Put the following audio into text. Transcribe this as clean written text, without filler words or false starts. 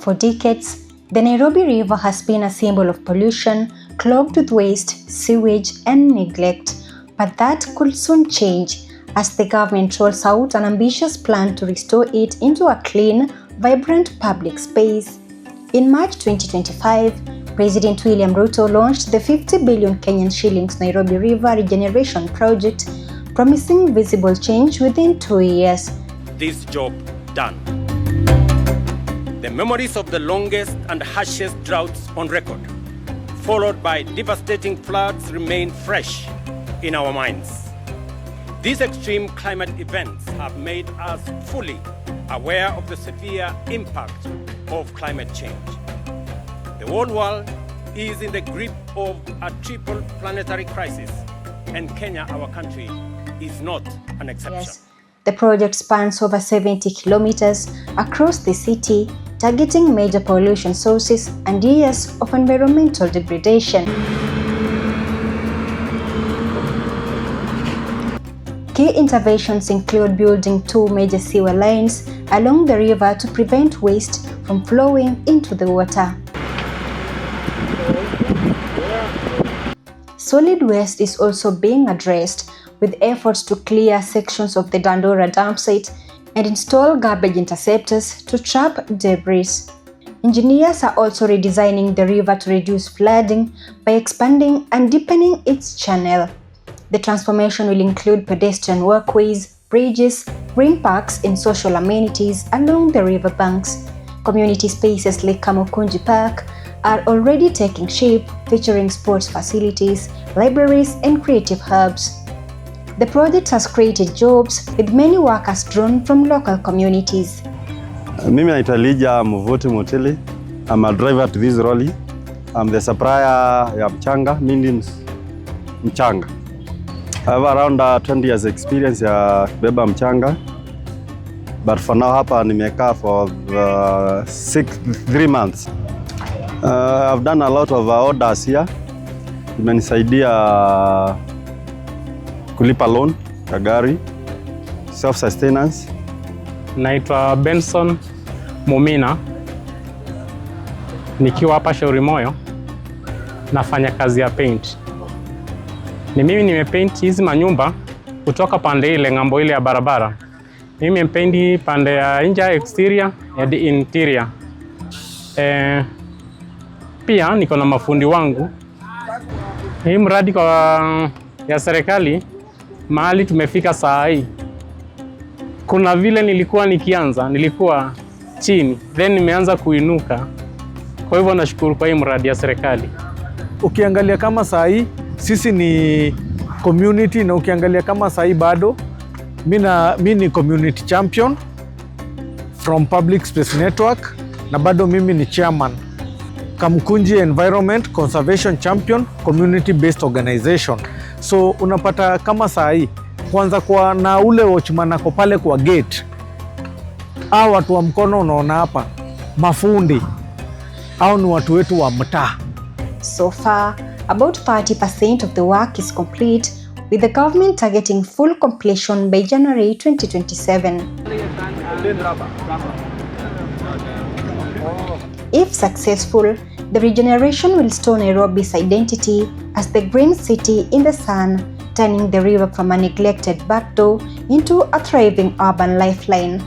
For decades, the Nairobi River has been a symbol of pollution, clogged with waste, sewage, and neglect. But that could soon change as the government rolls out an ambitious plan to restore it into a clean, vibrant public space. In March 2025, President William Ruto launched the 50 billion Kenyan shillings Nairobi River Regeneration Project, promising visible change within 2 years. This job done. The memories of the longest and harshest droughts on record, followed by devastating floods, remain fresh in our minds. These extreme climate events have made us fully aware of the severe impact of climate change. The whole world is in the grip of a triple planetary crisis, and Kenya, our country, is not an exception. Yes. The project spans over 70 kilometers across the city, targeting major pollution sources and years of environmental degradation. Key interventions include building 2 major sewer lines along the river to prevent waste from flowing into the water. Solid waste is also being addressed, with efforts to clear sections of the Dandora dump site and install garbage interceptors to trap debris. Engineers are also redesigning the river to reduce flooding by expanding and deepening its channel. The transformation will include pedestrian walkways, bridges, green parks, and social amenities along the river banks. Community spaces like Kamukunji Park are already taking shape, featuring sports facilities, libraries, and creative hubs. The project has created jobs, with many workers drawn from local communities. Mimi naitwa Lija Mvuti Mutili. I'm a driver to this lorry. I'm the supplier ya mchanga, means mchanga. I have around 20 years experience ya kubeba mchanga. But for now hapa nimekaa for 3 months. I've done a lot of orders here. Imenisaidia kulipa loan ya gari, self sustenance. Naitwa Benson Mumina. Nikiwa hapa Shauri Moyo nafanya kazi ya paint. Ni mimi nimepaint hizi manyumba kutoka pande ile ngambo ile ya barabara. Mimi nimepaint pande ya nje exterior and interior. Pia niko na mafundi wangu. Hii mradi ya serikali mahali tumefika saa hii. Kuna vile nilikuwa chini, then nimeanza kuinuka. Kwa hivyo nashukuru kwa hii mradi ya serikali. Ukiangalia kama saa hii sisi ni community, na ukiangalia kama saa hii bado mimi ni community champion from Public Space Network, na bado mimi ni chairman Kamukunji Environment Conservation Champion Community Based Organization. So unapata kama saa hii kwanza kwa na ule watchman ako pale kwa gate, au watu wa mkono unaona hapa mafundi au ni watu wetu wa mtaa. So far, about 30% of the work is complete, with the government targeting full completion by January 2027. If successful, the regeneration will restore Nairobi's identity as the green city in the sun, turning the river from a neglected backdoor into a thriving urban lifeline.